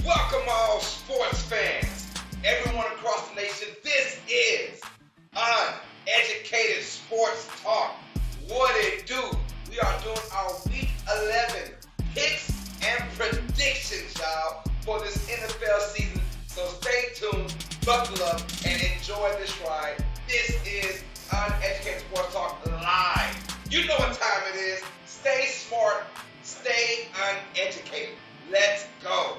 Welcome all sports fans, everyone across the nation. This is Uneducated Sports Talk. What it do? We are doing our Week 11 picks and predictions, y'all, for this NFL season. So stay tuned, buckle up, and enjoy this ride. This is Uneducated Sports Talk Live. You know what time it is. Stay smart, stay uneducated. Let's go.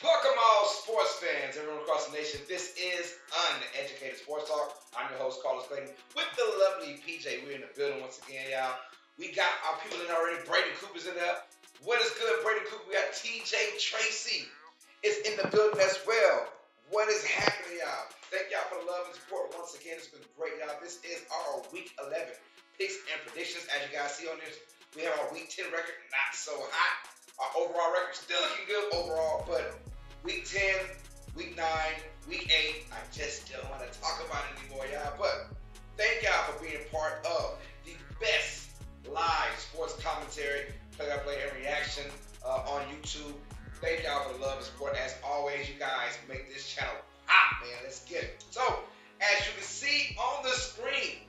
Welcome all sports fans, everyone across the nation. This is Uneducated Sports Talk. I'm your host, Carlos Clayton, with the lovely PJ. We're in the building once again, y'all. We got our people in already. Brady Cooper's in there. What is good, Brady Cooper? We got TJ Tracy is in the building as well. What is happening, y'all? Thank y'all for the love and support once again. It's been great, y'all. This is our Week 11 picks and predictions. As you guys see on this, we have our Week 10 record, not so hot. Our overall record still looking good overall, but Week 10, Week 9, Week 8, I just don't want to talk about it anymore, y'all. But thank y'all for being part of the best live sports commentary, play-by-play and reaction on YouTube. Thank y'all for the love and support. As always, you guys make this channel pop, man. Let's get it. So, as you can see on the screen,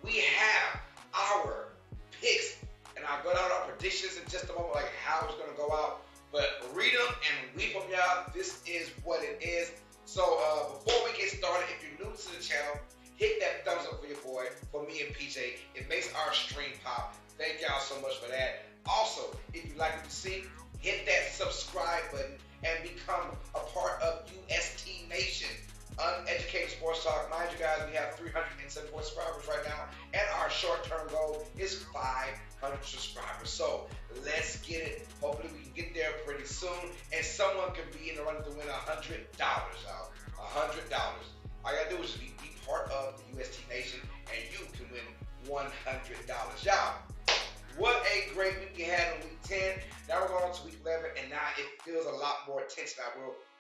we have our picks. And I'll go down our predictions in just a moment, like how it's going to go out. But read them and weep them, y'all. This is what it is. So before we get started, if you're new to the channel, hit that thumbs up for your boy, for me and PJ. It makes our stream pop. Thank y'all so much for that. Also, if you'd like to see, hit that subscribe button and become a part of UST Nation. Uneducated Sports Talk. Mind you guys, we have 374 subscribers right now, and our short-term goal is 500 subscribers. So let's get it. Hopefully we can get there pretty soon, and someone can be in the running to win $100 out. $100. All you gotta do is be part of the UST Nation, and you can win $100. Y'all, what a great week we had in Week 10. Now we're going on to Week 11, and now it feels a lot more intense. Now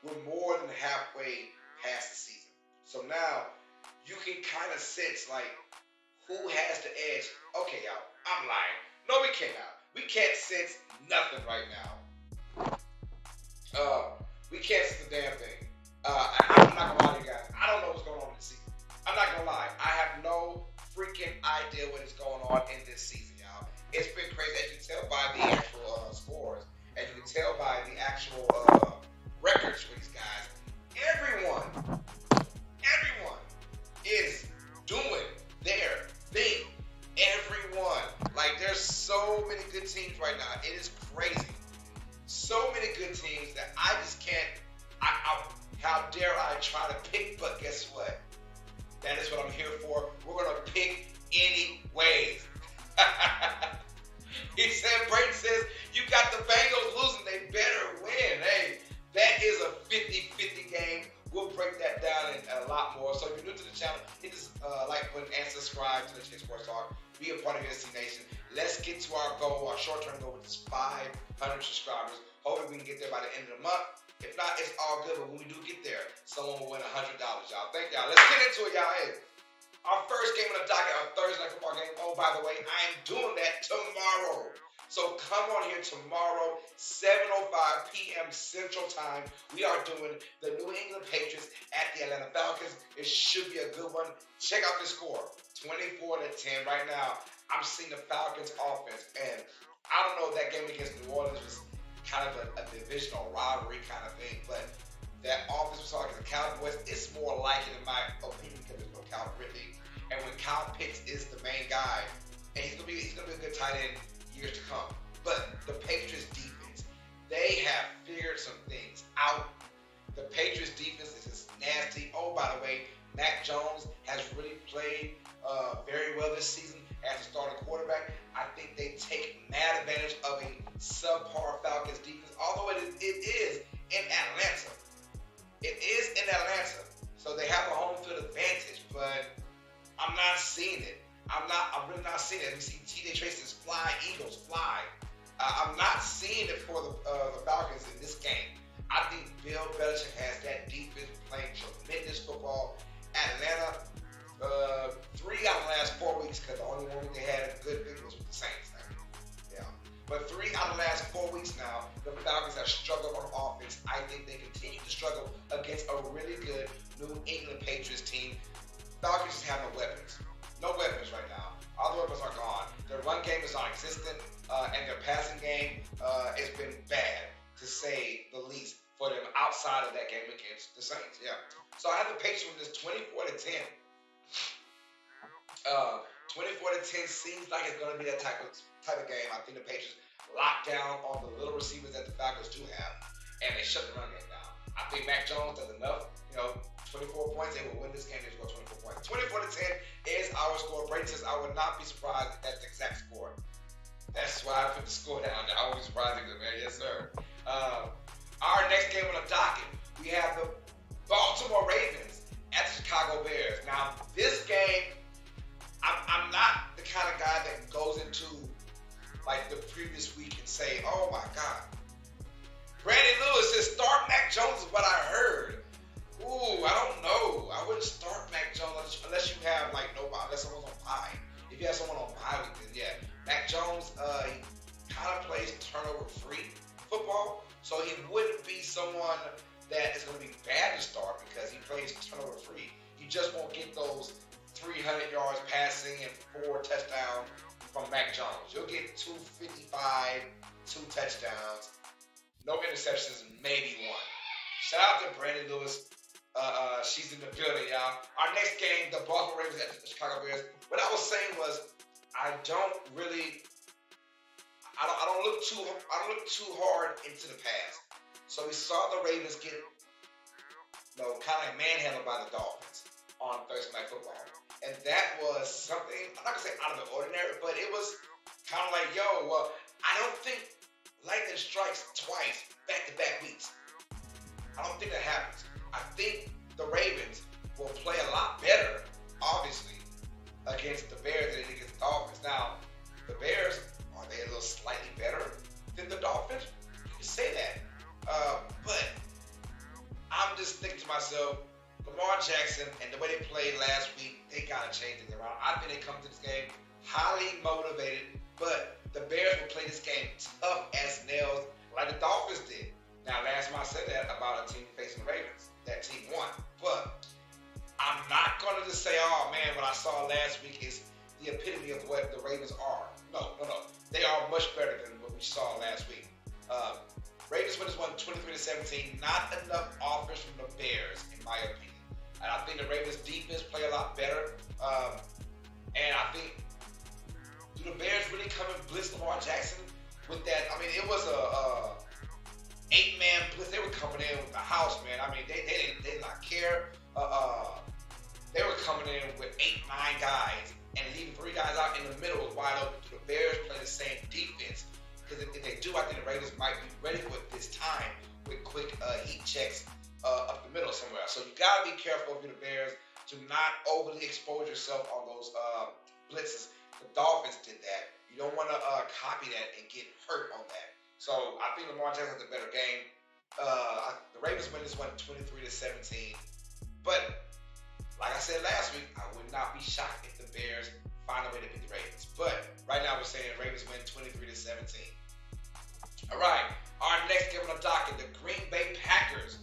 we're more than halfway past the season. So now you can kind of sense like who has the edge. Okay, y'all, I'm lying. No, we cannot. We can't sense nothing right now. We can't sense the damn thing. I'm not gonna lie to you guys. I don't know what's going on in this season. I'm not gonna lie. I have no freaking idea what is going on in this season, y'all. It's been crazy. As you can tell by the actual scores, as you can tell by the actual records for these guys, everyone is doing their thing. Everyone. Like, there's so many good teams right now. It is crazy. So many good teams that I just can't, how dare I try to pick, but guess what? That is what I'm here for. We're going to pick anyways. Brady says, you got the Bengals losing. They better win. Hey, that is a 50-50 game. We'll break that down and a lot more. So if you're new to the channel, hit this like button and subscribe to the Chick Sports Talk. Be a part of USC Nation. Let's get to our goal, our short-term goal, which is 500 subscribers. Hopefully we can get there by the end of the month. If not, it's all good. But when we do get there, someone will win $100, y'all. Thank y'all. Let's get into it, y'all. Hey, our first game on the docket, our Thursday night football game. Oh, by the way, I am doing that tomorrow. So come on here tomorrow, 7:05 p.m. Central Time. We are doing the New England Patriots at the Atlanta Falcons. It should be a good one. Check out the score, 24-10 right now. I'm seeing the Falcons offense, and I don't game against New Orleans was kind of a divisional rivalry kind of thing, but that offense was talking to the Cowboys. It's more like it in my opinion because there's no Cal Ridley, and when Kyle Pitts is the main guy, and he's gonna be a good tight end years to come. But the Patriots defense, they have figured some things out. The Patriots defense is just nasty. Oh, by the way, Mac Jones has really played very well this season as a starting quarterback. I think they take mad advantage of a subpar Falcons defense, although it is in Atlanta. It is in Atlanta, so they have a home field advantage, but I'm not seeing it. I'm really not seeing it. We see T.J. Tracy's fly, Eagles fly. I'm not seeing it for the Falcons in this game. I think Bill Belichick has that defense playing tremendous football. Atlanta, 3 out of the last 4 weeks, because the only one week they had a good thing was with the Saints. Yeah. But 3 out of the last 4 weeks now, the Falcons have struggled on offense. I think they continue to struggle against a really good New England Patriots team. Falcons just have no weapons. No weapons right now. All the weapons are gone. Their run game is non-existent, and their passing game has been bad, to say the least, for them outside of that game against the Saints. Yeah. So I have the Patriots win this 24-10. 24-10 seems like it's going to be that type of game. I think the Patriots lock down on the little receivers that the Falcons do have, and they shut the run game down. I think Mac Jones does enough. 24 points, they will win this game. They score 24 points. 24-10 is our score. Brady says, I would not be surprised if that's the exact score. That's why I put the score down there. I won't be surprised either, man. Yes, sir. Our next game on the docket, we have the Baltimore Ravens at the Chicago Bears. Now, this game, I'm not the kind of guy that goes into like the previous week and say, oh my God, Brandon Lewis says start Mac Jones is what I heard. Ooh, I don't know. I wouldn't start Mac Jones unless you have like nobody, unless someone's on bye. If you have someone on bye week, then yeah. Mac Jones, he kind of plays turnover-free football, so he wouldn't be someone that is going to be bad to start because he plays turnover-free. You just won't get those 300 yards passing and 4 touchdowns from Mac Jones. You'll get 255, 2 touchdowns, no interceptions, maybe 1. Shout out to Brandon Lewis. She's in the building, y'all. Our next game, the Baltimore Ravens at the Chicago Bears. What I was saying was, I don't look too hard into the pass. So we saw the Ravens get, kind of manhandled by the Dolphins on Thursday Night Football, and that was something I'm not gonna say out of the ordinary, but it was kind of like, I don't think lightning strikes twice back-to-back weeks. I don't think that happens. I think the Ravens will play a lot better, obviously, against the Bears than they did against the Dolphins. Now, the Bears, are they a little slightly better than the Dolphins? You can say that. But I'm just thinking to myself, Lamar Jackson and the way they played last week, they got to change things around. I think they come to this game highly motivated, but the Bears will play this game tough as nails like the Dolphins did. Now, last time I said that about a team facing the Ravens, that team won. But I'm not going to just say, oh, man, what I saw last week is the epitome of what the Ravens are. No. They are much better than what we saw last week. Ravens win this one 23-17. Not enough offense from the Bears, in my opinion. And I think the Ravens defense play a lot better. And I think, do the Bears really come and blitz Lamar Jackson with that? I mean, it was a 8-man blitz. They were coming in with the house, man. I mean, they did not care. They were coming in with 8-9 guys and leaving 3 guys out in the middle was wide open. Do the Bears play the same defense? Because if they do, I think the Ravens might be ready for it this time with quick heat checks up the middle somewhere. So you got to be careful if you're the Bears to not overly expose yourself on those blitzes. The Dolphins did that. You don't want to copy that and get hurt on that. So I think Lamar Jackson has a better game. The Ravens win this one 23-17. But like I said last week, I would not be shocked if the Bears find a way to beat the Ravens. But right now we're saying Ravens win 23-17. All right, our next game on the docket, the Green Bay Packers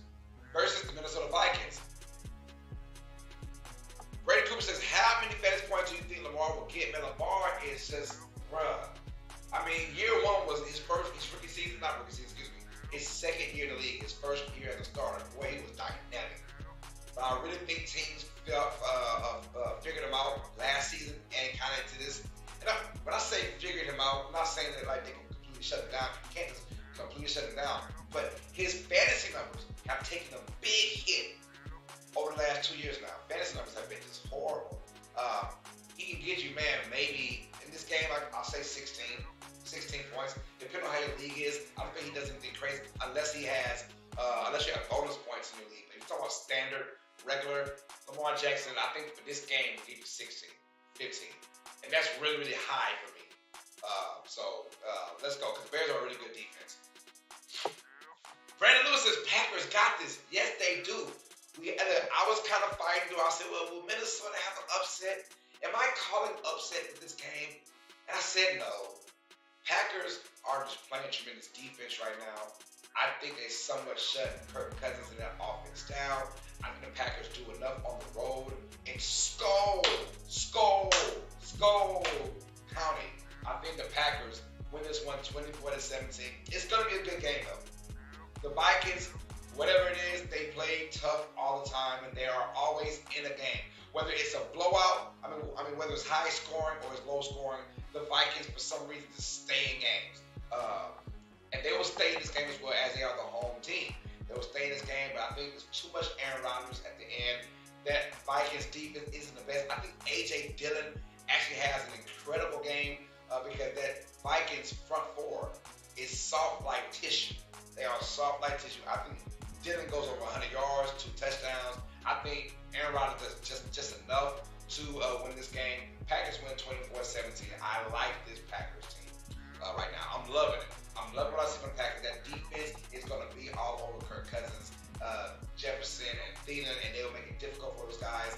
versus the Minnesota Vikings. Brady Cooper says, how many fantasy points do you think Lamar will get? Man, Lamar is just, bruh. I mean, year 1 was his first not rookie season, excuse me, his second year in the league, his first year as a starter. Boy, he was dynamic. But I really think teams figured him out last season and kind of into this. And when I say figured him out, I'm not saying that like they can completely shut it down. You can't just completely shut it down. But his fantasy numbers have taken a big hit over the last 2 years now. Fantasy numbers have been just horrible. He can get you, man, maybe in this game, I'll say 16 points. Depending on how your league is, I don't think he does anything crazy unless he has, unless you have bonus points in your league. If you're talking about standard, regular, Lamar Jackson, I think for this game, he'll give you 16, 15. And that's really, really high for me. Let's go, because the Bears are a really good defense. Brandon Lewis says, Packers got this. Yes, they do. I was kind of fighting, I said, well, will Minnesota have an upset? Am I calling upset in this game? And I said no. Packers are just playing tremendous defense right now. I think they somewhat shut Kirk Cousins and that offense down. I think the Packers do enough on the road and Skull County. I think the Packers win this one 24-17. It's going to be a good game, though. The Vikings, whatever it is, they play tough all the time, and they are always in a game. Whether it's a blowout, I mean, whether it's high scoring or it's low scoring, the Vikings, for some reason, just stay in games. And they will stay in this game as well as they are the home team. They will stay in this game, but I think there's too much Aaron Rodgers at the end. That Vikings defense isn't the best. I think A.J. Dillon actually has an incredible game because that Vikings front four is soft like tissue. They are soft like tissue. I think Dillon goes over 100 yards, 2 touchdowns. I think Aaron Rodgers does just enough to win this game. Packers win 24-17. I like this Packers team right now. I'm loving it. I'm loving what I see from the Packers. That defense is going to be all over Kirk Cousins, Jefferson, and Thielen, and they'll make it difficult for those guys,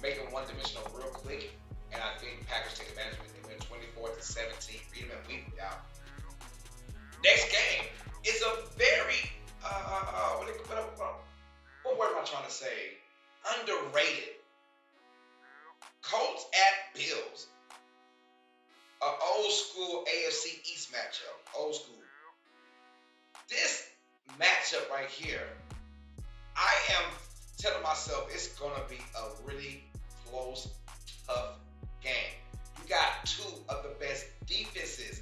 make them one-dimensional real quick. And I think the Packers take advantage of it. They win 24-17. Read them and weep out. Next game is a very what word am I trying to say? Underrated. Colts at Bills. An old school AFC East matchup. Old school. This matchup right here, I am telling myself it's going to be a really close, tough game. You got two of the best defenses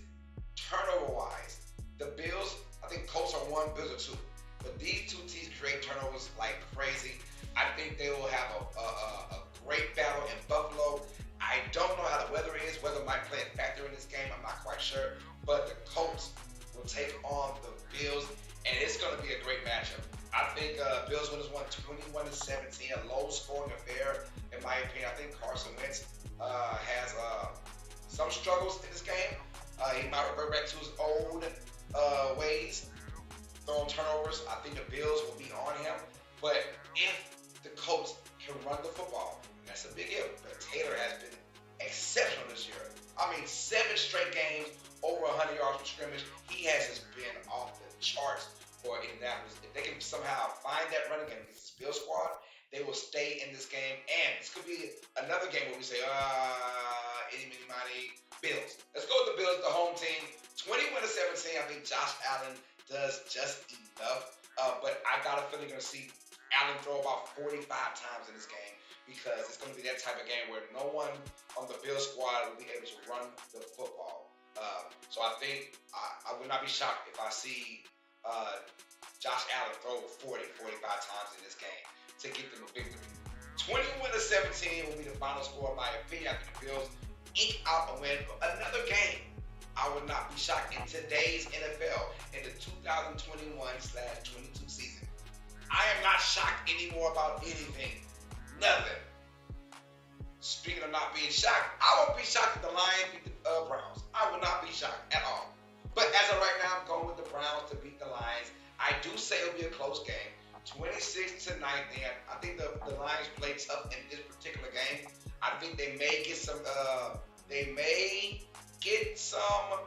turnover-wise. The Bills, I think Colts are 1, Bills are 2. But these two teams create turnovers like crazy. I think they will have a great battle in Buffalo. I don't know how the weather is. Weather might play a factor in this game. I'm not quite sure. But the Colts will take on the Bills, and it's going to be a great matchup. I think Bills win this one 21-17, a low-scoring affair, in my opinion. I think Carson Wentz has some struggles in this game. He might revert back to his old ways, throwing turnovers. I think the Bills will be on him. But if the Colts can run the football, that's a big if. But Taylor has been exceptional this year. I mean, 7 straight games, over 100 yards from scrimmage. He has just been off the charts for Indianapolis. If they can somehow find that running game against this Bills squad, they will stay in this game. And this could be another game where we say, any Bills. Let's go with the Bills, the home team. 21-17. I think Josh Allen does just enough. But I got a feeling you're going to see Allen throw about 45 times in this game because it's going to be that type of game where no one on the Bills squad will be able to run the football. So I think I would not be shocked if I see Josh Allen throw 40, 45 times in this game to get them a victory. 21-17 will be the final score in my opinion. I think the Bills eke out a win. But another game I would not be shocked in today's NFL in the 2021/22 season. I am not shocked anymore about anything. Nothing. Speaking of not being shocked, I won't be shocked if the Lions beat the Browns. I would not be shocked at all. But as of right now, I'm going with the Browns to beat the Lions. I do say it'll be a close game. 26-19. I think the Lions play tough in this particular game. I think they may get some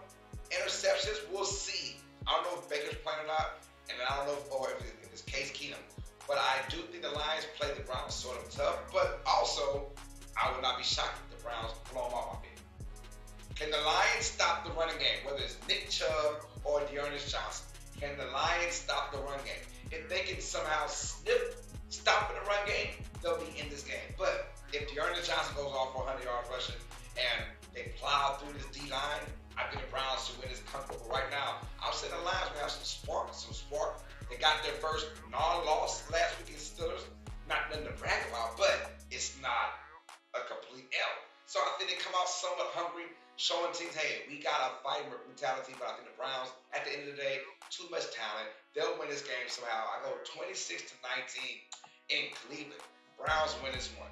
interceptions. We'll see. I don't know if Baker's playing or not, and I don't know if it's Case Keenum. But I do think the Lions play the Browns sort of tough. But also, I would not be shocked if the Browns blow them off of it. Can the Lions stop the running game? Whether it's Nick Chubb or Dearness Johnson. Can the Lions stop the run game? If they can somehow stop in the run game, they'll be in this game. But if Dearness Johnson goes off for 100 yards rushing and they plow through this D-line, I think the Browns should win this comfortable right now. I'm saying the Lions will have some spark. They got their first non-loss last week against the Steelers. Not nothing to brag about, but it's not a complete L. So I think they come out somewhat hungry, showing teams, hey, we got a fighting mentality, but I think the Browns, at the end of the day, too much talent. They'll win this game somehow. I go 26-19 in Cleveland. Browns win this one.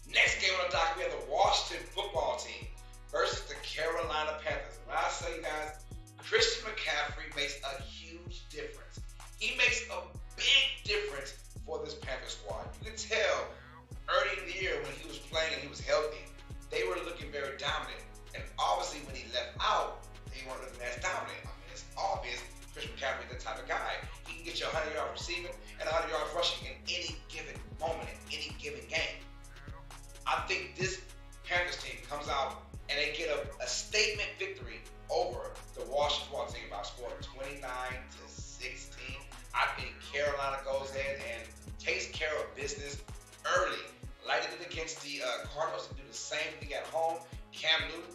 Next game on the docket, we have the Washington football team versus the Carolina Panthers. When I tell you guys, Christian McCaffrey makes a huge difference. He makes a big difference for this Panthers squad. You can tell early in the year when he was playing and he was healthy, they were looking very dominant. And obviously when he left out, they weren't looking as dominant. I mean, it's obvious Christian McCaffrey is the type of guy. He can get you 100 yards receiving and 100 yards rushing in any given moment, in any given game. I think this Panthers team comes out and they get a statement victory over the Washington football team by scoring 29-16. I think Carolina goes ahead and takes care of business early. Like they did against the Cardinals, they do the same thing at home. Cam Newton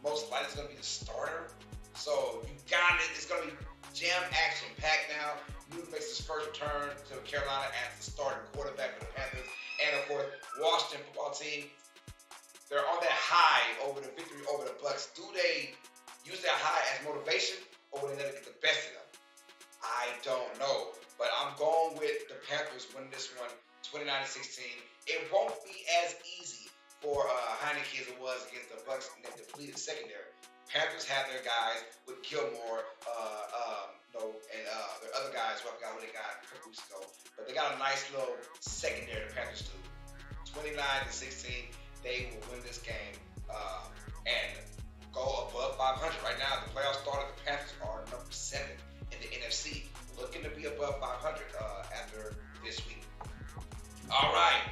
most likely is going to be the starter. So you got it. It's going to be jam action packed now. Newton makes his first return to Carolina as the starting quarterback for the Panthers. And of course, Washington football team, they're on that high over the victory over the Bucs. Do they use that high as motivation, or will they let it get the best of them? I don't know. But I'm going with the Panthers winning this one 29-16. It won't be as easy for Heineke as it was against the Bucs and their depleted secondary. Panthers have their guys with Gilmore, and their other guys, who I forgot who they got a couple weeks ago. But they got a nice little secondary, the Panthers do. 29-16, they will win this game and go above 500. Right now, the playoff started, the Panthers are number 7 in the NFC, looking to be above 500 after this week. All right.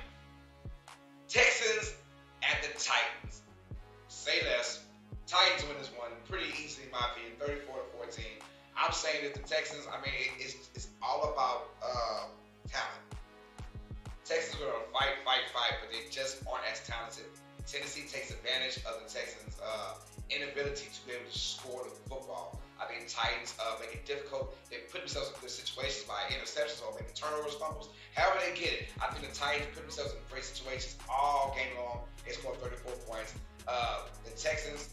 Texans at the Titans. Say less. Titans win this one pretty easily, in my opinion, 34-14. I'm saying that the Texans, I mean, it's all about talent. Texans are going to fight, but they just aren't as talented. Tennessee takes advantage of the Texans' inability to be able to score the football. I think Titans make it difficult. They put themselves in good situations by interceptions or making turnovers, fumbles. However they get it, I think the Titans put themselves in great situations all game long. They scored 34 points. The Texans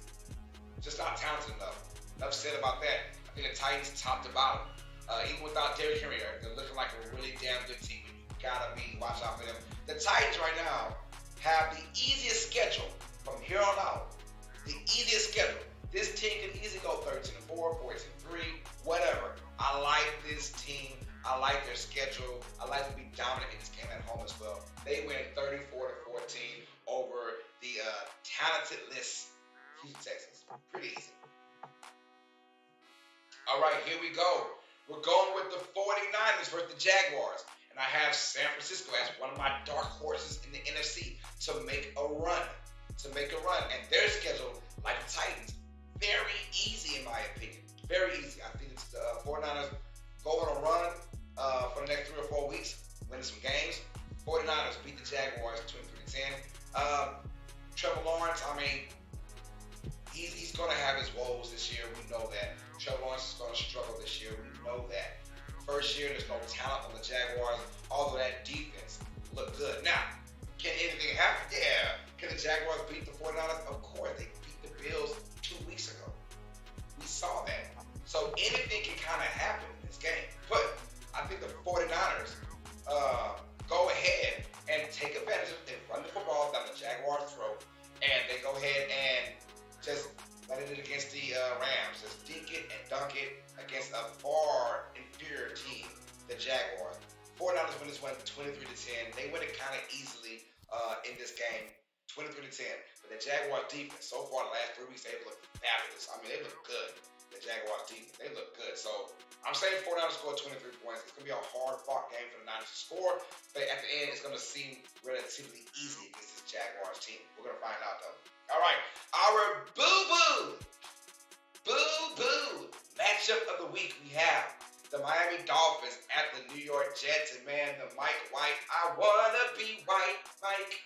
just not talented enough. Enough said about that. I think the Titans top to bottom. Even without Derrick Henry, they're looking like a really damn good team. You gotta watch out for them. The Titans right now have the easiest schedule from here on out. The easiest schedule. This team can easily go 13-4, 14-3, whatever. I like this team. I like their schedule. I like to be dominant in this game at home as well. They win 34-14 over the talented-less Houston Texans. Pretty easy. All right, here we go. We're going with the 49ers versus the Jaguars. And I have San Francisco as one of my dark horses in the NFC to make a run. And their schedule, like the Titans, very easy in my opinion. Very easy. I think it's the 49ers go on a run for the next 3 or 4 weeks, winning some games. 49ers beat the Jaguars 23-10. Trevor Lawrence, I mean, he's going to have his woes this year. We know that. Trevor Lawrence is going to struggle this year. We know that. First year, there's no talent on the Jaguars, although that defense looked good. Now, can anything happen? Yeah. Can the Jaguars beat the 49ers? Of course. They beat the Bills 2 weeks ago. We saw that. So anything can kind of happen in this game. But I think the 49ers go ahead and take advantage of it. They run the football down the Jaguars' throat, and they go ahead and just let it against the Rams. Just dink it and dunk it against a far inferior team, the Jaguars. 49ers win this one 23-10. They win it kind of easily in this game, 23-10. But the Jaguars defense, so far the last 3 weeks, they've looked fabulous. I mean, they look good. The Jaguars defense, they look good. So I'm saying 49ers score 23 points. It's going to be a hard-fought game for the Niners to score. But at the end, it's going to seem relatively easy against this Jaguars team. We're going to find out, though. All right, our boo-boo Boo-boo! Matchup of the week, we have the Miami Dolphins at the New York Jets. And man, the Mike White, I wanna be white, Mike.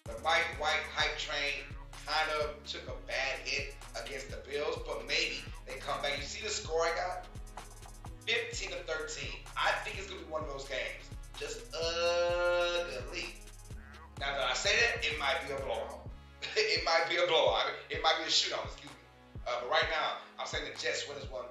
The Mike White hype train kind of took a bad hit against the Bills, but maybe they come back. You see the score I got? 15-13. I think it's going to be one of those games. Just ugly. Now that I say that, it might be a blowout. It might be a blowout. It might be a shootout, excuse me. But right now, I'm saying the Jets win this one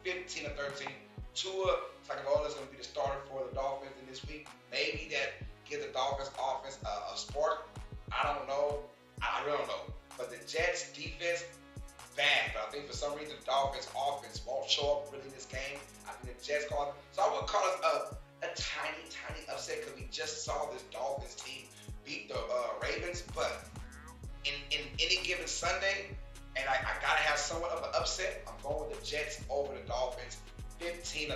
15-13. Tua Tagovailoa is going to be the starter for the Dolphins in this week. Maybe that gives the Dolphins offense a spark. I don't know. I really don't know. But the Jets defense, bad. But I think for some reason the Dolphins offense won't show up really in this game. I think the Jets call it. So I would call it a tiny upset because we just saw this Dolphins team beat the Ravens. But in any given Sunday, and I gotta have somewhat of an upset, I'm going with the Jets over the Dolphins, 15-13.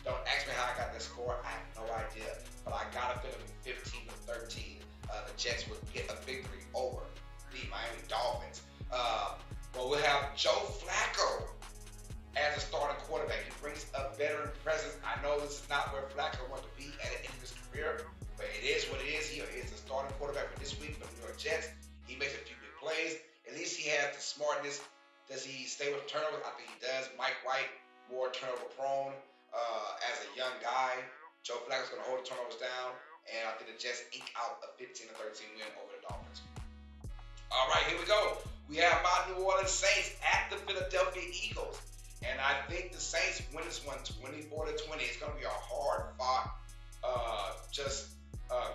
Don't ask me how I got that score. I have no idea. But I got a feeling 15-13. The Jets would get a victory over the Miami Dolphins. Well, we'll have Joe Flacco as a starting quarterback. He brings a veteran presence. I know this is not where Flacco wants to be at the end of his career, but it is what it is. He is the starting quarterback for this week for the New York Jets. He makes a few big plays. At least he has the smartness. Does he stay with turnovers? I think he does. Mike White, more turnover prone as a young guy. Joe Flacco's going to hold the turnovers down, and I think the Jets eke out a 15-13 win over the Dolphins. All right, here we go. We have my New Orleans Saints at the Philadelphia Eagles. And I think the Saints win this one 24-20. It's going to be a hard-fought,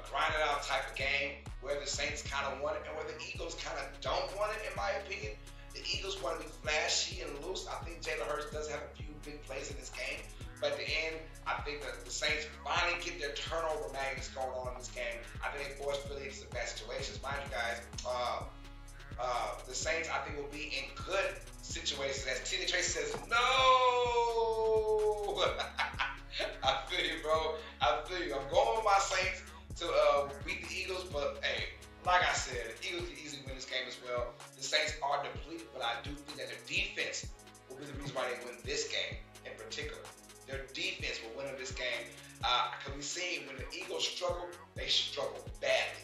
grind it out type of game where the Saints kind of want it and where the Eagles kind of don't want it, in my opinion. The Eagles want to be flashy and loose. I think Jalen Hurts does have a few big plays in this game. But at the end, I think that the Saints finally get their turnover magnets going on in this game. I think they force Philly into some bad situations. Mind you guys, the Saints, I think, will be in good situations. As Tina Tracy says, no! I feel you, bro. I feel you. I'm going with my Saints to beat the Eagles, but hey, like I said, the Eagles can easily win this game as well. The Saints are depleted, but I do think that their defense will be the reason why they win this game in particular. Their defense will win in this game. Because we've seen when the Eagles struggle, they struggle badly.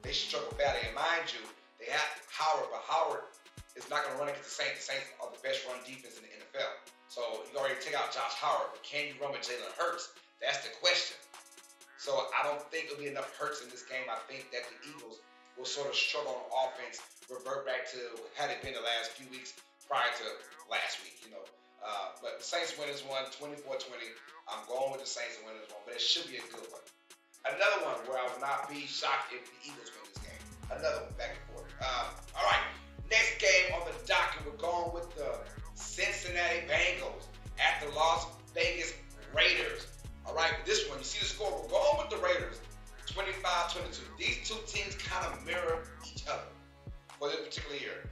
They struggle badly. And mind you, they have Howard, but Howard is not going to run against the Saints. The Saints are the best run defense in the NFL. So you already take out Josh Howard, but can you run with Jalen Hurts? That's the question. So I don't think there'll be enough Hurts in this game. I think that the Eagles will sort of struggle on offense, revert back to how they've been the last few weeks prior to last week, But the Saints win this one, 24-20. I'm going with the Saints to win this one, but it should be a good one. Another one where I would not be shocked if the Eagles win this game. Another one, back and forth. All right, next game on the docket, we're going with the Cincinnati Bengals at the Las Vegas Raiders. All right, this one, you see the score, we're going with the Raiders, 25-22. These two teams kind of mirror each other for this particular year.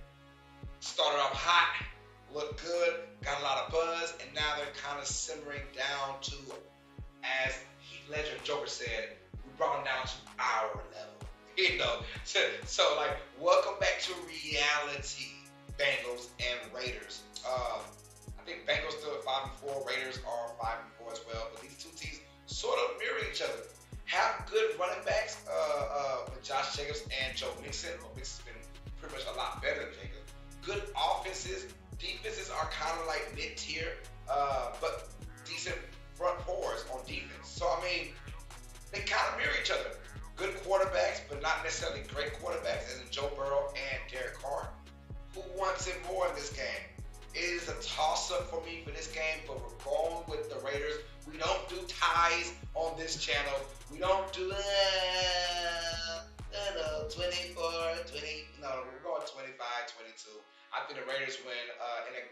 Started off hot, looked good, got a lot of buzz, and now they're kind of simmering down to, as Heath Ledger Joker said, we brought them down to our level. So like, welcome back to reality, Bengals and Raiders. I think Bengals still at 5-4, Raiders are 5-4 as well, but these two teams sort of mirror each other. Have good running backs with Josh Jacobs and Joe Mixon. Well, Mixon's been pretty much a lot better than Jacobs. Good offenses. Defenses are kind of like mid-tier, but decent front fours on defense. So, I mean, they kind of mirror each other. Good quarterbacks, but not necessarily great quarterbacks, as in Joe Burrow and Derek Carr. Who wants it more in this game? It is a toss-up for me for this game, but we're going with the Raiders. We don't do ties on this channel. We don't do 24, 20. No, we're going 25, 22. I think the Raiders win in a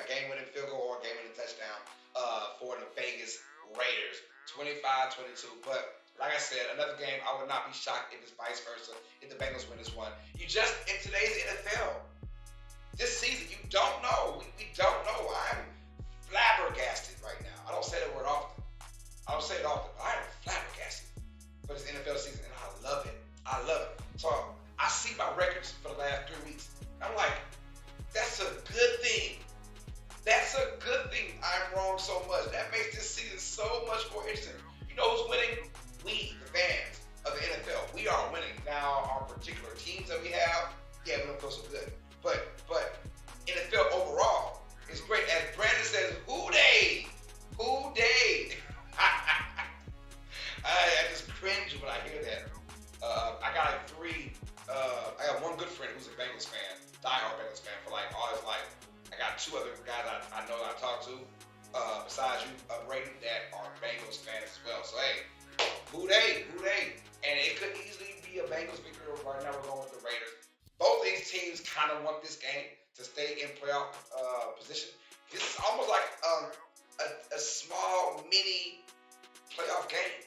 game-winning field goal or game-winning touchdown for the Vegas Raiders, 25-22. But like I said, another game, I would not be shocked if it's vice versa, if the Bengals win this one. You just, in today's NFL, this season, you don't know. We don't know. I'm flabbergasted right now. I don't say that word often. I don't say it often. I am flabbergasted for this NFL season, and I love it. I love it. So I see my records for the last 3 weeks. I'm like, that's a good guys I know that I talk to, besides you, Brady, that are Bengals fans as well. So hey, who they? And it could easily be a Bengals victory. Right now we're going with the Raiders. Both of these teams kind of want this game to stay in playoff position. This is almost like a small mini playoff game.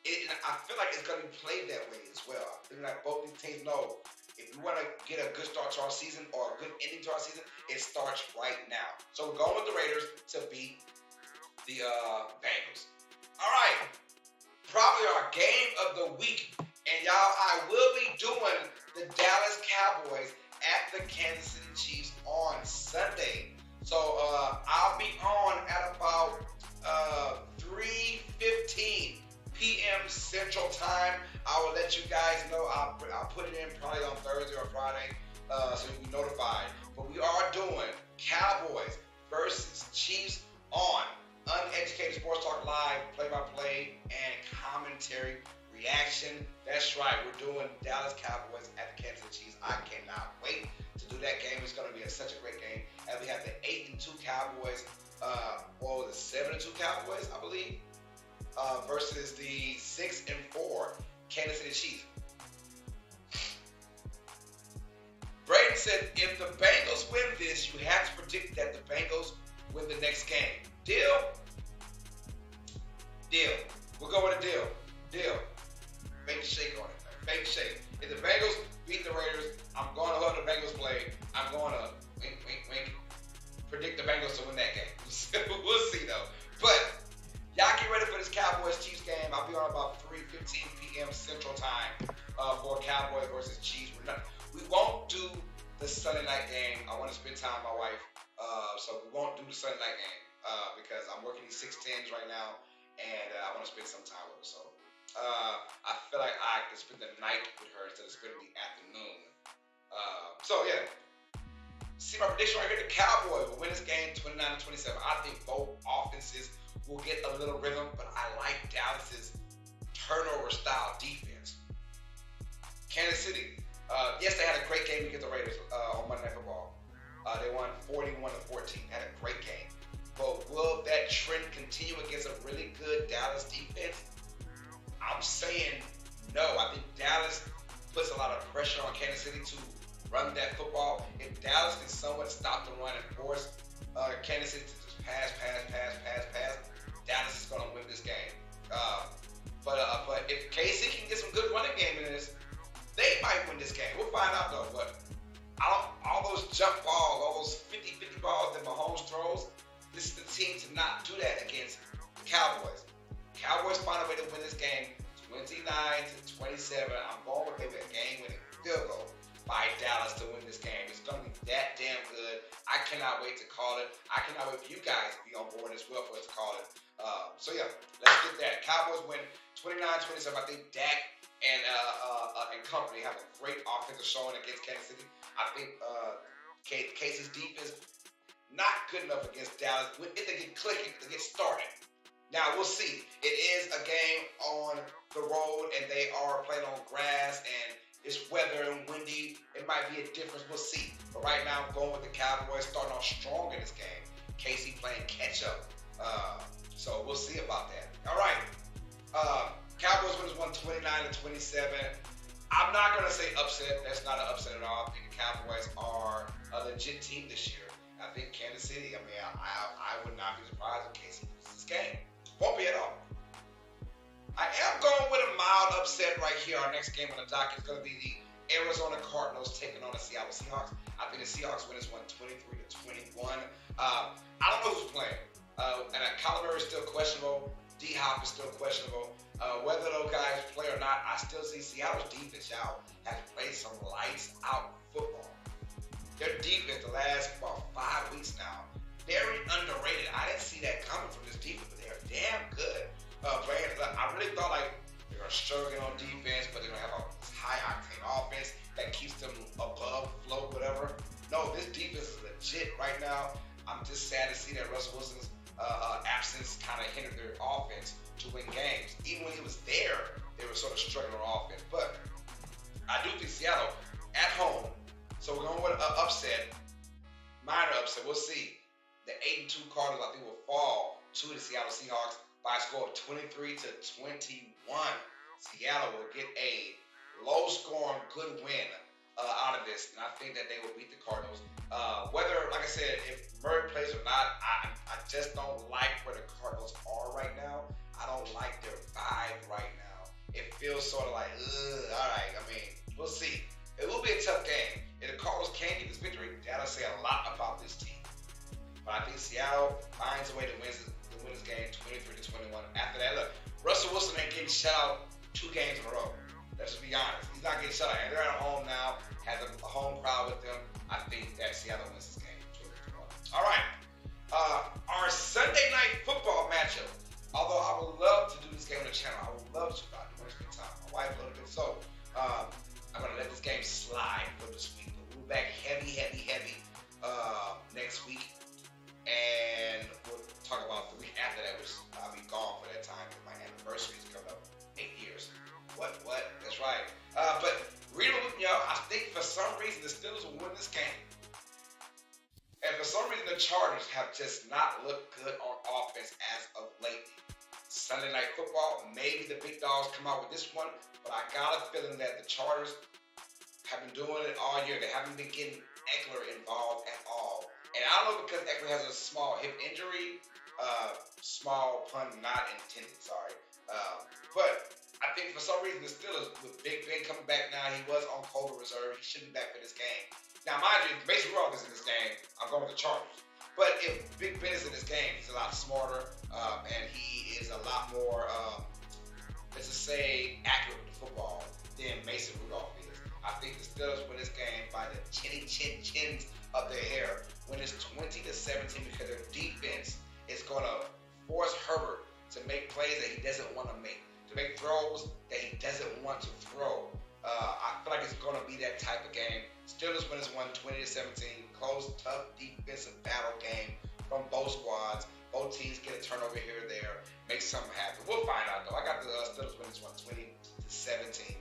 I feel like it's going to be played that way as well. I feel like both these teams know if we want to get a good start to our season or a good ending to our season, it starts right now. So we're going with the Raiders to beat the Bengals. All right. Probably our game of the week. And y'all, I will be doing the Dallas Cowboys at the Kansas City Chiefs on Sunday. So I'll be on at about 3:15 p.m. Central Time. I will let you guys know. I'll put it in probably on Thursday or Friday, so you'll be notified. But we are doing Cowboys versus Chiefs on Uneducated Sports Talk Live, play-by-play and commentary reaction. That's right. We're doing Dallas Cowboys at the Kansas City Chiefs. I cannot wait to do that game. It's going to be such a great game. And we have the 8-2 Cowboys, the 7-2 Cowboys, I believe, versus the 6-4 Kansas City Chiefs. Braden said, if the Bengals win this, you have to predict that the Bengals win the next game. Deal? Deal. We'll go with a deal. Deal. Make a shake on it. Make a shake. If the Bengals beat the Raiders, I'm going to let the Bengals play. I'm going to predict the Bengals to win that game. We'll see, though. But y'all get ready for this Cowboys-Chiefs game. I'll be on about 3:15 p.m. Central Time for Cowboys versus Chiefs. We won't do the Sunday night game. I want to spend time with my wife. So we won't do the Sunday night game because I'm working these 6-10s right now, and I want to spend some time with her. So I feel like I can spend the night with her instead of spending the afternoon. So yeah, see my prediction right here. The Cowboys will win this game 29-27. I think both offenses will get a little rhythm, but I like Dallas's turnover style defense. Kansas City, yes, they had a great game against the Raiders on Monday Night Football. They won 41-14. Had a great game. But will that trend continue against a really good Dallas defense? I'm saying no. I think Dallas puts a lot of pressure on Kansas City to run that football. If Dallas can somewhat stop the run and force Kansas City to just pass, Dallas is going to win this game. But if KC can get some good running game in this, they might win this game. We'll find out though. But all those jump balls, all those 50-50 balls that Mahomes throws, this is the team to not do that against the Cowboys. Cowboys find a way to win this game 29-27. I'm going with maybe a game-winning field goal by Dallas to win this game. It's going to be that damn good. I cannot wait to call it. I cannot wait for you guys to be on board as well for us to call it. So yeah, let's get that. Cowboys win 29-27. I think Dak and company have a great offensive showing against Kansas City. I think Casey's defense not good enough against Dallas. If they get clicking, they get started. Now we'll see. It is a game on the road, and they are playing on grass, and it's weather and windy. It might be a difference. We'll see. But right now, I'm going with the Cowboys starting off strong in this game. Casey playing catch up. So we'll see about that. All right. Cowboys wins 29-27. I'm not going to say upset. That's not an upset at all. I think the Cowboys are a legit team this year. I think Kansas City, I would not be surprised if Casey loses this game. Won't be at all. I am going with a mild upset right here. Our next game on the docket is going to be the Arizona Cardinals taking on the Seattle Seahawks. I think the Seahawks win this one 23-21. I don't know who's playing. And Kyler is still questionable. D-Hop is still questionable. Whether those guys play or not, I still see Seattle's defense, y'all, has played some lights out football. Their defense the last about 5 weeks now, very underrated. I didn't see that coming from this defense, but they're damn good. I really thought they're going to struggle on defense, but they're going to have a high-octane offense that keeps them above, float, whatever. No, this defense is legit right now. I'm just sad to see that Russell Wilson's absence kind of hindered their offense to win games. Even when he was there, they were sort of struggling on offense. But I do think Seattle at home, so we're going with an upset, minor upset. We'll see. The 8-2 Cardinals, I think, will fall to the Seattle Seahawks by a score of 23-21. Seattle will get a low-scoring, good win out of this, and I think that they will beat the Cardinals. Whether, like I said, if Murray plays or not, I just don't like where the Cardinals are right now. I don't like their vibe right now. It feels sort of like, all right. I mean, we'll see. It will be a tough game. If the Cardinals can't get this victory, that'll say a lot about this team. But I think Seattle finds a way to win this game 23-21. After that, look, Russell Wilson ain't getting shut out 2 games in a row. Let's just be honest. He's not getting shut out. And they're at home now, has a home crowd with them. I think that Seattle wins this game 23-21. All right. Our Sunday night football matchup. Although I would love to do this game on the channel. I would love to. I do want to spend time. My wife a little bit. So, I'm going to let this game slide for this week. We'll be back heavy next week. And we'll talk about the week after that, which I'll be gone for that time because my anniversary is coming up. 8 years. What? That's right. But read it with me, y'all. I think for some reason the Steelers will win this game. And for some reason the Chargers have just not looked good on offense as of lately. Sunday night football, maybe the big dogs come out with this one, but I got a feeling that the Chargers have been doing it all year. They haven't been getting Eckler involved at all. And I don't know, because Eckler has a small hip injury, small pun not intended, sorry. But I think for some reason the Steelers, with Big Ben coming back now, he was on COVID reserve. He should be back for this game. Now, mind you, if Mason Rudolph is in this game, I'm going with the Chargers. But if Big Ben is in this game, he's a lot smarter, and he is a lot more, let's just say, accurate with the football than Mason Rudolph is. I think the Steelers win this game by the chins of their hair. When it's 20-17, because their defense is going to force Herbert to make plays that he doesn't want to make, to make throws that he doesn't want to throw. I feel like it's going to be that type of game. Steelers win this one 20-17. Close, tough, defensive battle game from both squads. Both teams get a turnover here or there. Make something happen. We'll find out, though. I got the Steelers win this one 20-17.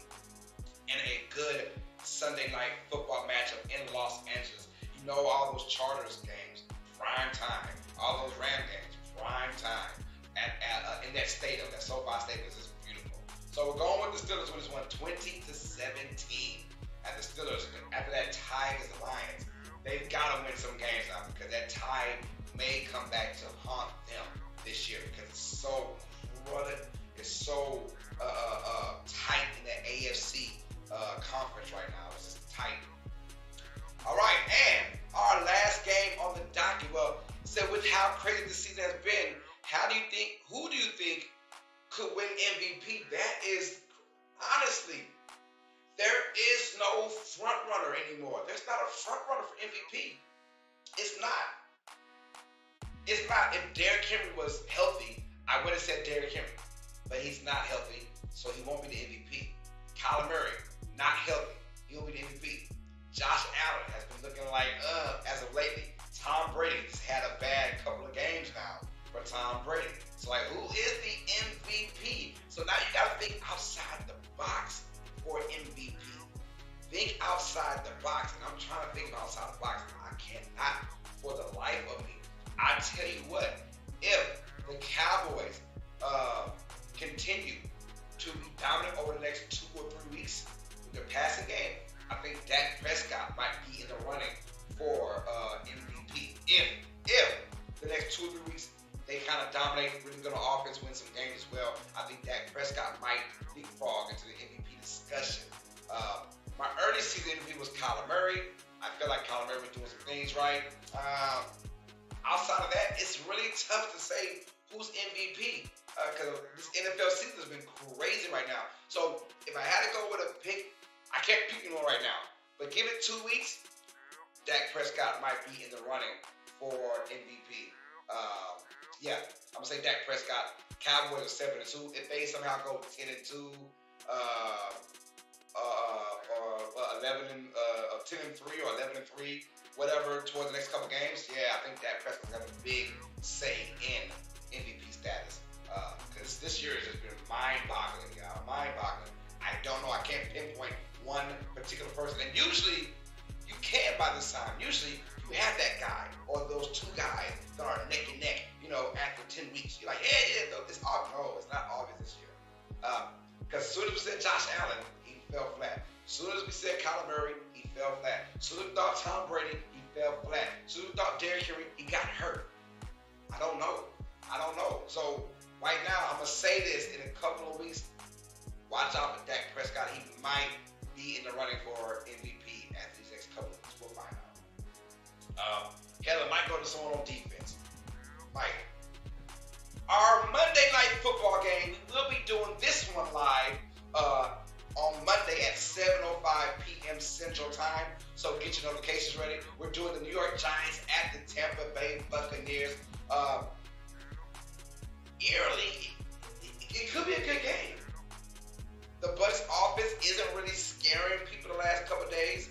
And a good Sunday night football matchup in Los Angeles. You know, all those Chargers games, prime time. All those Ram games, prime time. In that stadium, that SoFi Stadium is beautiful. So we're going with the Steelers when it's won 20-17. And the Steelers, after that tie against the Lions, they've got to win some games now, because that tie may come back to haunt them this year, because it's so crowded, it's so tight in the AFC conference right now. It's just tight. All right, and our last game on the docket. Well, so with how crazy the season has been, who do you think could win MVP? That is, honestly, there is no front runner anymore. There's not a front runner for MVP. It's not. It's not. If Derrick Henry was healthy, I would have said Derrick Henry. But he's not healthy, so he won't be the MVP. Kyler Murray, not healthy. He won't be the MVP. Josh Allen has been looking like, as of lately. Tom Brady's had a bad couple of games now for Tom Brady. So, like, who is the MVP? So now you got to think outside the box for MVP. Think outside the box. And I'm trying to think outside the box. I cannot for the life of me. I tell you what, if the Cowboys continue to be dominant over the next 2 or 3 weeks with their passing game, I think Dak Prescott might be in the running for MVP. If the next 2 or 3 weeks they kind of dominate, really good on offense, win some games as well, I think Dak Prescott might leapfrog into the MVP discussion. My early season MVP was Kyler Murray. I feel like Kyler Murray was doing some things right. Outside of that, it's really tough to say who's MVP, because this NFL season has been crazy right now. So if I had to go with a pick, I can't pick anyone right now. But give it 2 weeks, Dak Prescott might be in the running for MVP. Yeah, I'm gonna say Dak Prescott. Cowboys are 7-2. If they somehow go 10-2, or 10-3 or 11-3, whatever, towards the next couple games, yeah, I think Dak Prescott's got a big say in MVP status. Because this year has just been mind-boggling, y'all. Mind-boggling. I don't know. I can't pinpoint one particular person. And usually, you can by this time. Usually, you have that guy or those two guys, the Derrick Henry, he got hurt. I don't know. So right now, I'm going to say this in a couple of weeks. Watch out for Dak Prescott. He might be in the running for MVP at these next couple of weeks. We'll find out. Hell, it might go to someone on defense. Mike. Our Monday night football game, we will be doing this one live on Monday at 7:05 p.m. Central Time. So get your notifications ready. We're doing the New York Giants at the Tampa Bay Buccaneers. Eerily, it could be a good game. The Bucs offense isn't really scaring people the last couple games,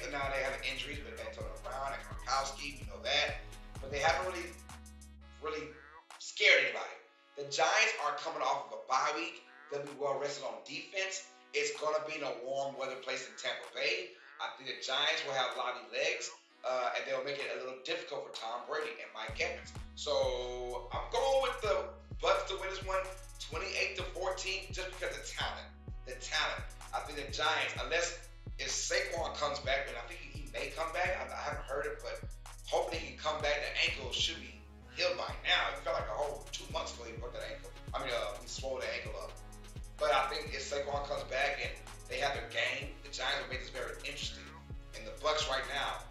and now they have injuries with Antonio Brown and Gronkowski. We know that, but they haven't really scared anybody. The Giants are coming off of a bye week. They'll be well rested on defense. It's going to be in a warm weather place in Tampa Bay. I think the Giants will have lobby legs, and they'll make it a little difficult for Tom Brady and Mike Evans. So I'm going with the Bucs to win this one, 28-14, just because of talent. The talent. I think the Giants, unless if Saquon comes back, and I think he may come back. I haven't heard it, but hopefully he can come back. The ankle should be healed by now. It felt like a whole 2 months ago he broke that ankle. He swole the ankle up. But I think if Saquon comes back and they have their game, the Giants will make this very interesting. And the Bucs right now,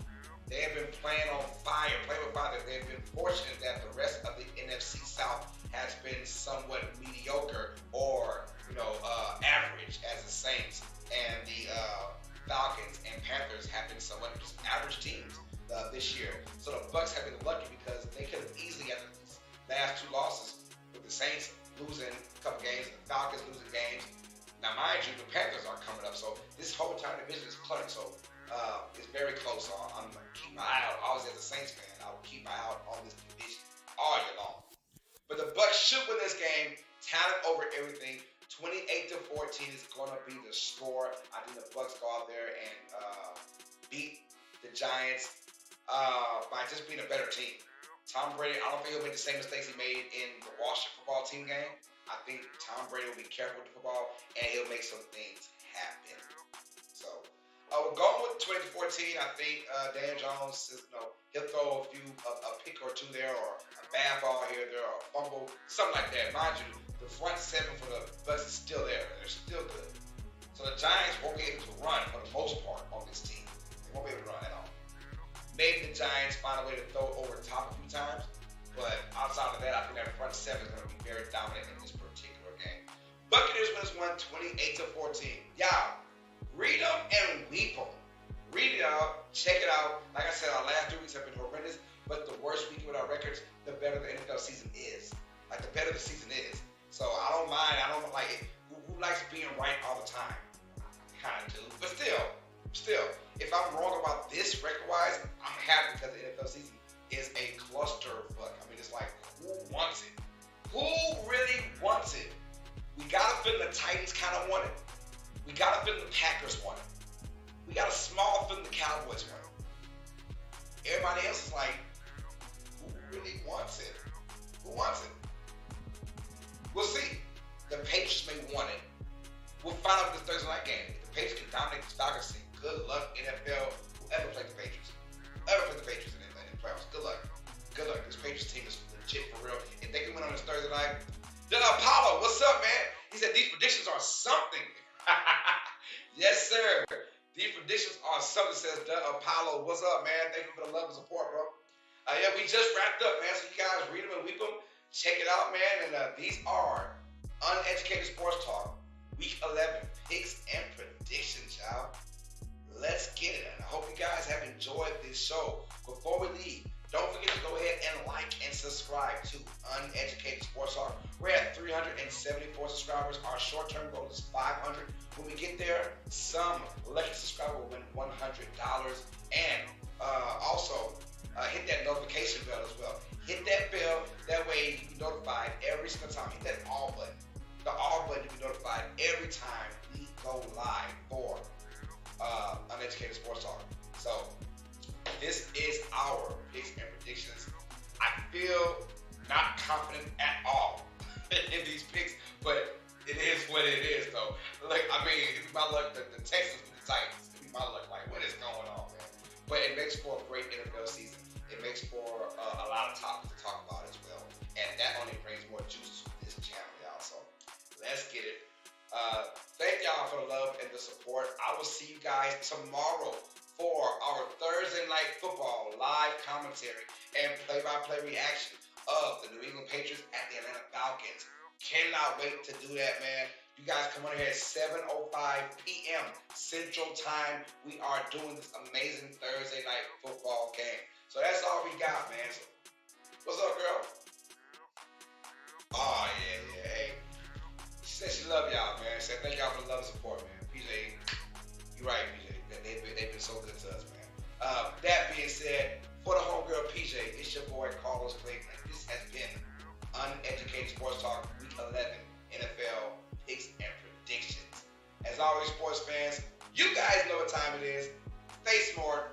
they have been playing on fire, playing with fire. They've been fortunate that the rest of the NFC South has been somewhat mediocre or, average as the Saints and the Falcons and Panthers have been somewhat just average teams this year. So the Bucs have been lucky because they could have easily had these last two losses with the Saints losing a couple games and the Falcons losing games. Now, mind you, the Panthers are coming up, so this whole entire division is cluttered. So it's very close. So I'm going to keep my eye out. Obviously, as a Saints fan, I will keep my eye out on this division all year long. But the Bucs should win this game. Talent over everything. 28-14 is going to be the score. I think the Bucs go out there and beat the Giants by just being a better team. Tom Brady, I don't think he'll make the same mistakes he made in the Washington football team game. I think Tom Brady will be careful with the football and he'll make some things happen. So we're going with 20-14. I think Dan Jones, he'll throw a pick or two there, or a bad ball here, there, or a fumble, something like that. Mind you, the front seven for the Bucs is still there. They're still good. So the Giants won't be able to run for the most part on this team. They won't be able to run at all. Maybe the Giants find a way to throw over the top a few times, but outside of that, I think that front seven is going to be very dominant in this particular game. Buccaneers win this one, 28-14. Y'all, read them and weep them. Read it out, check it out. Like I said, our last 2 weeks have been horrendous, but the worse we do with our records, the better the NFL season is. Like, the better the season is. So I don't mind. I don't like it. Who likes being right all the time? I kind of do. But still, if I'm wrong about this record-wise, I'm happy because the NFL season is a clusterfuck. It's like, who wants it? Who really wants it? We got to feel the Titans kind of want it. We got to feel the Packers want it. We got a small feeling the Cowboys want it. Everybody else is like, who really wants it? Who wants it? We'll see. The Patriots may want it. We'll find out with this Thursday night game. If the Patriots can dominate the Falcons, good luck, NFL, whoever played the Patriots. Whoever played the Patriots in the playoffs, good luck. Good luck. This Patriots team is legit for real. If they can win on this Thursday night, then Apollo, what's up, man? He said these predictions are something. Yes, sir. These predictions are something, says the Apollo. What's up, man? Thank you for the love and support, bro. Yeah, we just wrapped up, man. So you guys read them and weep them. Check it out, man. And these are Uneducated Sports Talk, Week 11 picks and predictions, y'all. Let's get it. And I hope you guys have enjoyed this show. Before we leave, don't forget to go ahead and like and subscribe to Uneducated Sports Talk. We're at 374 subscribers. Our short-term goal is 500. When we get there, some lucky subscriber will win $100. And also, hit that notification bell as well. Hit that bell. That way you can be notified every single time. Hit that all button. The all button, you can be notified every time we go live for Uneducated Sports Talk. So this is our picks and predictions. I feel not confident at all in these picks, but it is what it is, though. Like, it'd be my luck that the Texans with the Titans. It'd be my luck. Like, what is going on, man? But it makes for a great NFL season. will see you guys tomorrow for our Thursday night football live commentary and play-by-play reaction of the New England Patriots at the Atlanta Falcons. Cannot wait to do that, man. You guys come on here at 7:05 p.m. Central Time. We are doing this amazing Thursday night football game. So that's all we got, man. So, what's up, girl? Oh, yeah. Hey, she said she love y'all, man. She said thank y'all for the love and support, man. PJ, you're right, PJ. They've been so good to us, man. That being said, for the homegirl PJ, it's your boy Carlos Clayton. This has been Uneducated Sports Talk, Week 11 NFL picks and predictions. As always, sports fans, you guys know what time it is. Stay smart,